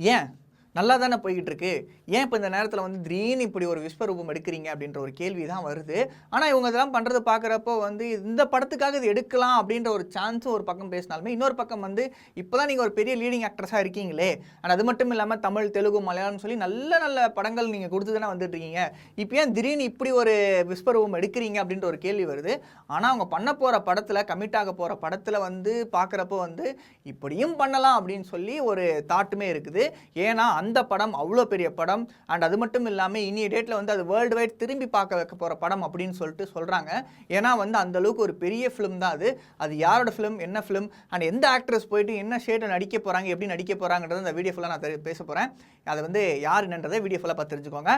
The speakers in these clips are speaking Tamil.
ஏன் நல்லா தானே போய்கிட்டு இருக்கு, ஏன் இப்போ இந்த நேரத்தில் வந்து திடீர்னு இப்படி ஒரு விஸ்வரூபம் எடுக்கிறீங்க அப்படின்ற ஒரு கேள்வி தான் வருது. ஆனால் இவங்க இதெல்லாம் பண்ணுறது பார்க்குறப்போ வந்து இந்த படத்துக்காக இது எடுக்கலாம் அப்படின்ற ஒரு சான்ஸும் ஒரு பக்கம் பேசினாலுமே, இன்னொரு பக்கம் வந்து இப்போ தான் நீங்கள் ஒரு பெரிய லீடிங் ஆக்ட்ரஸாக இருக்கீங்களே, அண்ட் அது மட்டும் இல்லாமல் தமிழ், தெலுங்கு, மலையாளம் சொல்லி நல்ல நல்ல படங்கள் நீங்கள் கொடுத்து தானே வந்துட்டு இருக்கீங்க, இப்போ ஏன் திடீர்னு இப்படி ஒரு விஸ்வரூபம் எடுக்கிறீங்க அப்படின்ற ஒரு கேள்வி வருது. ஆனால் அவங்க பண்ண போகிற படத்தில், கமிட் ஆக போகிற படத்தில் வந்து பார்க்குறப்போ வந்து இப்படியும் பண்ணலாம் அப்படின்னு சொல்லி ஒரு தாட்டுமே இருக்குது. ஏன்னா அந்த படம் அவ்வளோ பெரிய படம், அண்ட் அது மட்டும் இல்லாமல் இனிய டேட்டில் வந்து அது வேர்ல்டு வைட் திரும்பி பார்க்க வைக்க போகிற படம் அப்படின்னு சொல்லிட்டு சொல்கிறாங்க. ஏன்னா வந்து அந்தளவுக்கு ஒரு பெரிய ஃபிலிம் தான் அது. அது யாரோட ஃபிலிம், என்ன ஃபிலிம், அண்ட் எந்த ஆக்ட்ரஸ் போயிட்டு என்ன ஷேட்டை நடிக்க போகிறாங்க, எப்படி நடிக்க போகிறாங்கன்றத இந்த வீடியோ ஃபுல்லாக நான் பேச போகிறேன். அதை வந்து யார் என்னன்றதை வீடியோ ஃபுல்லாக பார்த்து தெரிஞ்சுக்கோங்க.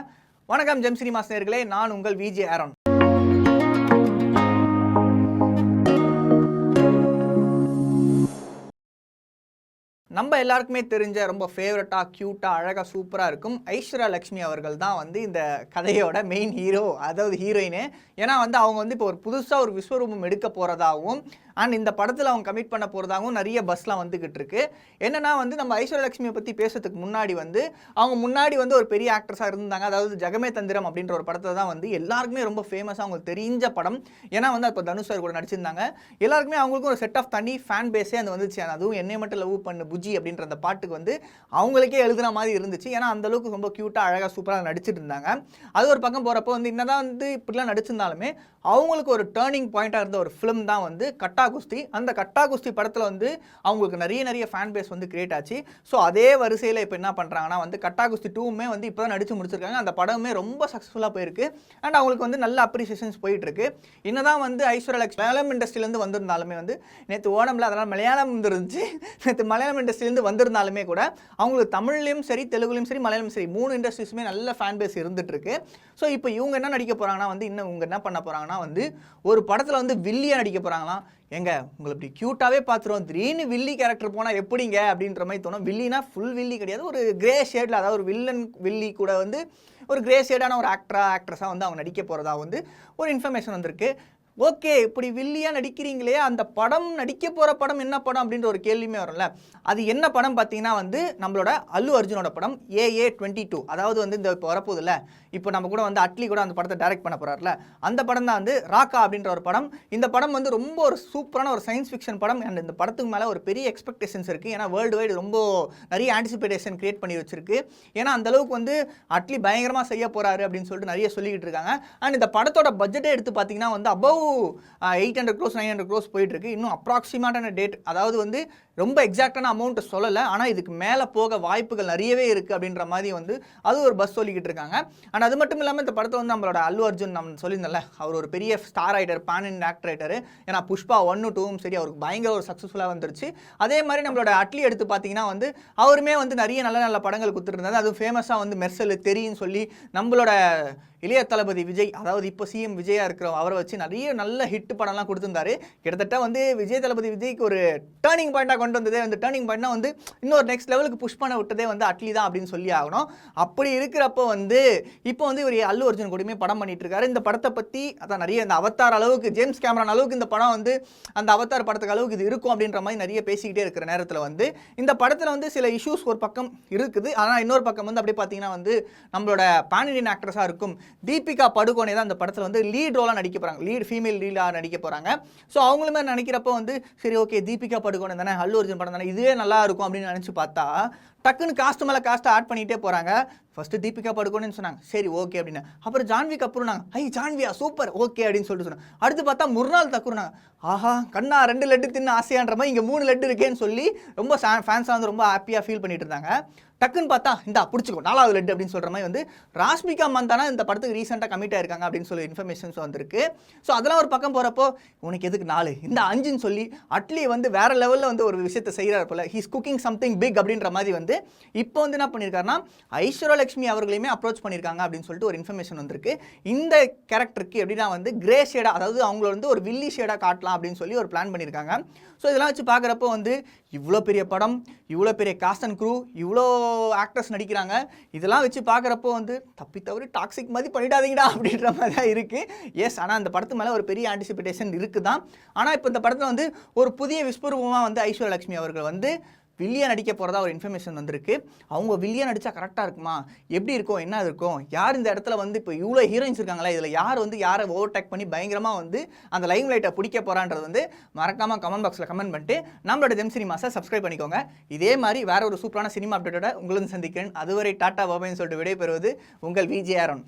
வணக்கம் ஜெம் சினிமாஸ் நேயர்களே, நான் உங்கள் விஜே ஆரோன். நம்ம எல்லாருக்குமே தெரிஞ்ச ரொம்ப ஃபேவரட்டாக, க்யூட்டாக, அழகாக, சூப்பராக இருக்கும் ஐஸ்வர்யா லக்ஷ்மி அவர்கள் தான் வந்து இந்த கதையோட மெயின் ஹீரோ, அதாவது ஹீரோயினு. ஏன்னா வந்து அவங்க வந்து இப்போ ஒரு புதுசாக ஒரு விஸ்வரூபம் எடுக்க போகிறதாகவும் அண்ட் இந்த படத்தில் அவங்க கமிட் பண்ண போகிறதாகவும் நிறைய பஸ்லாம் வந்துக்கிட்டு இருக்கு. என்னென்னா வந்து நம்ம ஐஸ்வர்யா லக்ஷ்மியை பற்றி பேசுறதுக்கு முன்னாடி வந்து அவங்க முன்னாடி வந்து ஒரு பெரிய ஆக்ட்ரஸாக இருந்தாங்க. அதாவது ஜெகமே தந்திரம் அப்படின்ற ஒரு படத்தில் தான் வந்து எல்லாருக்குமே ரொம்ப ஃபேமஸாக அவங்களுக்கு தெரிஞ்ச படம். ஏன்னா வந்து அப்போ தனுஷ் சார் கூட நடிச்சிருந்தாங்க. எல்லாருக்குமே அவங்களுக்கும் ஒரு செட் ஆஃப் தனி ஃபேன் பேஸே அந்த வந்துச்சு. அதுவும் என்னை மட்டும் லவ் பண்ணு புஜி அப்படின்ற அந்த பாட்டுக்கு வந்து அவங்களுக்கே எழுதுன மாதிரி இருந்துச்சு. ஏன்னா அந்தளவுக்கு ரொம்ப க்யூட்டாக, அழகாக, சூப்பராக நடிச்சிட்டு இருந்தாங்க. அது ஒரு பக்கம் போகிறப்போ வந்து என்னதான் வந்து இப்படிலாம் நடிச்சிருந்தாலுமே அவங்களுக்கு ஒரு டேர்னிங் பாயிண்ட்டாக இருந்த ஒரு ஃபிலிம் தான் வந்து கட்டா குஸ்தி. அந்த கட்டா குஸ்தி படத்தில் வந்து அவங்களுக்கு நிறைய ஃபேன் பேஸ் வந்து கிரியேட் ஆச்சு. ஸோ அதே வரிசையில் இப்போ என்ன பண்ணுறாங்கன்னா வந்து கட்டா குஸ்தி 2மே வந்து இப்போ தான் நடிச்சு முடிச்சிருக்காங்க. அந்த படமே ரொம்ப சக்ஸஸ்ஃபுல்லாக போயிருக்கு அண்ட் அவங்களுக்கு வந்து நல்ல அப்ரிசியேஷன்ஸ் போயிட்டு இருக்கு. என்னதான் வந்து ஐஸ்வர்யா லக்ஷ்மி மலையாளம் இண்டஸ்ட்ரியிலேருந்து வந்திருந்தாலுமே வந்து நேற்று ஓணமில் அதனால் மலையாளம் இருந்துச்சு, நேற்று மலையாளம் இண்டஸ்ட்ரியிலேருந்து வந்திருந்தாலுமே கூட அவங்களுக்கு தமிழ்லையும் சரி, தெலுங்குலையும் சரி, மலையாளம் சரி 3 இண்டஸ்ட்ரீஸுமே நல்ல ஃபேன் பேஸ் இருந்துட்டு இருக்கு. ஸோ இப்போ இவங்க என்ன நடிக்க போகிறாங்கன்னா வந்து இன்னும் இவங்க என்ன பண்ண போகிறாங்கன்னா வந்து ஒரு படத்தில் வந்து வில்லியாக நடிக்க போகிறாங்களாம். எங்க உங்களை இப்படி க்யூட்டாகவே பார்த்துருவோம், திடீர்னு வில்லி கேரக்டர் போனால் எப்படிங்க அப்படின்ற மாதிரி தோணும். வில்லினா ஃபுல் வில்லி கிடையாது, ஒரு கிரே ஷேடில், அதாவது ஒரு வில்லன் வில்லி கூட வந்து ஒரு கிரே ஷேடான ஒரு ஆக்ட்ரஸாக வந்து அவங்க நடிக்க போகிறதா வந்து ஒரு இன்ஃபர்மேஷன் வந்திருக்கு. ஓகே, இப்படி வில்லியாக நடிக்கிறீங்களே, அந்த படம் நடிக்க போகிற படம் என்ன படம் அப்படின்ற ஒரு கேள்வியுமே வரும்ல. அது என்ன படம் பார்த்தீங்கன்னா வந்து நம்மளோட அல்லு அர்ஜுனோட படம் AA 22. அதாவது வந்து இந்த இப்போ வரப்போதில்ல, இப்போ நம்ம கூட வந்து அட்லி கூட அந்த படத்தை டைரக்ட் பண்ண போகிறார்ல, அந்த படம் தான் வந்து ராக்கா அப்படின்ற ஒரு படம். இந்த படம் வந்து ரொம்ப ஒரு சூப்பரான ஒரு சயின்ஸ் ஃபிக்ஷன் படம். அண்ட் இந்த படத்துக்கு மேலே ஒரு பெரிய எக்ஸ்பெக்டேஷன்ஸ் இருக்குது. ஏன்னா வேர்ல்டு வைடு ரொம்ப நிறைய ஆன்டிசிபேட்டேஷன் கிரியேட் பண்ணி வச்சிருக்கு. ஏன்னா அந்தளவுக்கு வந்து அட்லி பயங்கரமாக செய்ய போகிறாரு அப்படின்னு சொல்லிட்டு நிறைய சொல்லிக்கிட்டு இருக்காங்க. அண்ட் இந்த படத்தோட பட்ஜெட்டே எடுத்து பார்த்தீங்கன்னா வந்து அபவ் 800 crores 900 crores போயிட்டு இருக்கு. இன்னும் அப்ராக்சிமேட்டான டேட், அதாவது வந்து ரொம்ப எக்ஸாக்டான அமௌண்ட் சொல்லலை, ஆனால் இதுக்கு மேலே போக வாய்ப்புகள் நிறையவே இருக்குது அப்படின்ற மாதிரி வந்து அது ஒரு பஸ் சொல்லிக்கிட்டு இருக்காங்க. அண்ட் அது மட்டும் இல்லாமல் இந்த படத்தை வந்து நம்மளோட அல்லு அர்ஜுன் நம்ம சொல்லியிருந்தோம்ல, அவர் ஒரு பெரிய ஸ்டார் ரைட்டர், பேன் இன் ஆக்டர் ரைட்டர். ஏன்னா புஷ்பா 1 2 சரி அவருக்கு பயங்கர ஒரு சக்ஸஸ்ஃபுல்லாக வந்துருச்சு. அதே மாதிரி நம்மளோட அட்லி எடுத்து பார்த்தீங்கன்னா வந்து அவருமே வந்து நிறைய நல்ல நல்ல படங்கள் கொடுத்துருந்தாரு. அதுவும் ஃபேமஸாக வந்து மெர்சல் தெரியுன்னு சொல்லி நம்மளோட இளைய தளபதி விஜய், அதாவது இப்போ சிஎம் விஜயாக இருக்கிற அவரை வச்சு நிறைய நல்ல ஹிட் படம்லாம் கொடுத்துருந்தாரு. கிட்டத்தட்ட வந்து விஜய் தளபதி விஜய்க்கு ஒரு டேர்னிங் பாயிண்டாக கொண்டு வந்ததே வந்து டேர்னிங் பாயிண்ட்னா வந்து இன்னொரு நெக்ஸ்ட் லெவலுக்கு புஷ் பண்ண விட்டதே வந்து அட்லி தான் அப்படின்னு சொல்லி ஆகணும். அப்படி இருக்கிறப்போ வந்து இப்போ வந்து இவர் அல்லு அர்ஜுன் கூடயுமே படம் பண்ணிட்டு இருக்காரு. இந்த படத்தை பற்றி அதான் நிறைய இந்த அவதார் அளவுக்கு, ஜேம்ஸ் கேமரான் அளவுக்கு இந்த படம் வந்து அந்த அவதார் படத்துக்கு அளவுக்கு இது இருக்கும் அப்படின்ற மாதிரி நிறைய பேசிக்கிட்டே இருக்கிற நேரத்தில் வந்து இந்த படத்தில் வந்து சில இஷ்யூஸ் ஒரு பக்கம் இருக்குது. ஆனால் இன்னொரு பக்கம் வந்து அப்படியே பார்த்தீங்கன்னா வந்து நம்மளோட பேன் இண்டியன் ஆக்ட்ரஸாக இருக்கும் தீபிகா படுகோனே தான் அந்த படத்தில் வந்து லீட் ரோலாக நடிக்க போகிறாங்க, லீட் ஃபீமேல் லீடாக நடிக்க போகிறாங்க. ஸோ அவங்களுமே நினைக்கிறப்போ வந்து சரி ஓகே, தீபிகா படுகோனே தானே, அல்லு அர்ஜுன் படம் தானே, இதுவே நல்லா இருக்கும் அப்படின்னு நினச்சி பார்த்தா டக்குன்னு காஸ்ட் மேலே காஸ்ட்டை ஆட் பண்ணிகிட்டே போகிறாங்க. ஃபஸ்ட்டு தீபிகா படுகோனேன்னு சொன்னாங்க, சரி ஓகே அப்படின்னு. அப்புறம் ஜான்வி கபூர்னாங்க, ஐ ஜான்வியா சூப்பர் ஓகே அப்படின்னு சொல்லிட்டு சொன்னாங்க. அடுத்து பார்த்தா முர்னால் தக்கூர்னாங்க, ஆஹா கண்ணா 2 லட்டு தின்னு ஆசையான்ற மாதிரி இங்கே 3 லட்டு இருக்கேன்னு சொல்லி ரொம்ப ஃபேன்ஸாக வந்து ரொம்ப ஹாப்பியாக ஃபீல் பண்ணிட்டு இருந்தாங்க. டக்குன்னு பார்த்தா இந்தா பிடிச்சிக்கோ 4வது லட்டு அப்படின்னு சொல்கிற மாதிரி வந்து ராஷ்மிகா மந்தானா இந்த படத்துக்கு ரீசெண்டாக கமிட் ஆயிருக்காங்க அப்படின்னு சொல்லி இன்ஃபர்மேஷன்ஸ் வந்திருக்கு. ஸோ அதெல்லாம் ஒரு பக்கம் போகிறப்போ உனக்கு எதுக்கு 4 இந்த 5ன்னு சொல்லி அட்லி வந்து வேறு லெவலில் வந்து ஒரு விஷயத்தை செய்கிறார் போல, ஹீஸ் குக்கிங் சம்திங் பிக் அப்படின்ற மாதிரி வந்து இப்போ வந்து என்ன பண்ணியிருக்காருன்னா ஐஸ்வர்யா லக்ஷ்மி அவர்களையுமே அப்ரோச் பண்ணியிருக்காங்க அப்படின்னு சொல்லிட்டு ஒரு இன்ஃபர்மேஷன் வந்திருக்கு. இந்த கேரக்டருக்கு எப்படின்னா வந்து கிரே ஷேடாக, அதாவது அவங்கள வந்து ஒரு வில்லி ஷேடாக காட்டலாம் அப்படின்னு சொல்லி ஒரு பிளான் பண்ணியிருக்காங்க. ஸோ இதெல்லாம் வச்சு பார்க்குறப்போ வந்து இவ்வளோ பெரிய படம், இவ்வளோ பெரிய காஸ்ட் அண்ட் க்ரூ, இவ்வளோ ஆக்டர்ஸ் நடிக்கிறாங்க, இதெல்லாம் வச்சு பார்க்குறப்போ வந்து தப்பி தவறி டாக்ஸிக் மாதிரி பண்ணிடாதீங்கடா அப்படின்ற மாதிரி தான் இருக்குது. எஸ், ஆனால் அந்த படத்து மேலே ஒரு பெரிய ஆன்டிசிபேட்டேஷன் இருக்குது தான். ஆனால் இப்போ இந்த படத்தில் வந்து ஒரு புதிய விஸ்வரூபமாக வந்து ஐஸ்வர்யா லக்ஷ்மி அவர்கள் வந்து வில்லியா நடிக்க போகிறதா ஒரு இன்ஃபர்மேஷன் வந்திருக்கு. அவங்க வில்லியா நடித்தா கரெக்டாக இருக்குமா, எப்படி இருக்கும், என்ன இருக்கும், யார் இந்த இடத்துல வந்து இப்போ இவ்வளோ ஹீரோயின்ஸ் இருக்காங்களா, இதில் யார் வந்து யாரை ஓவர்டேக் பண்ணி பயங்கரமாக வந்து அந்த லைம் லைட்டை பிடிக்க போகிறான்றது வந்து மறக்காமல் கமெண்ட் பாக்ஸில் கமெண்ட் பண்ணிட்டு நம்மளோட ஜெம் சினிமாஸை சப்ஸ்கிரைப் பண்ணிக்கோங்க. இதே மாதிரி வேற ஒரு சூப்பரான சினிமா அப்டேட்டோட உங்களும் சந்திக்கிறேன். அதுவரை டாட்டா பாபாய்னு சொல்லிட்டு விடைபெறுவது உங்கள் விஜே ஆரோன்.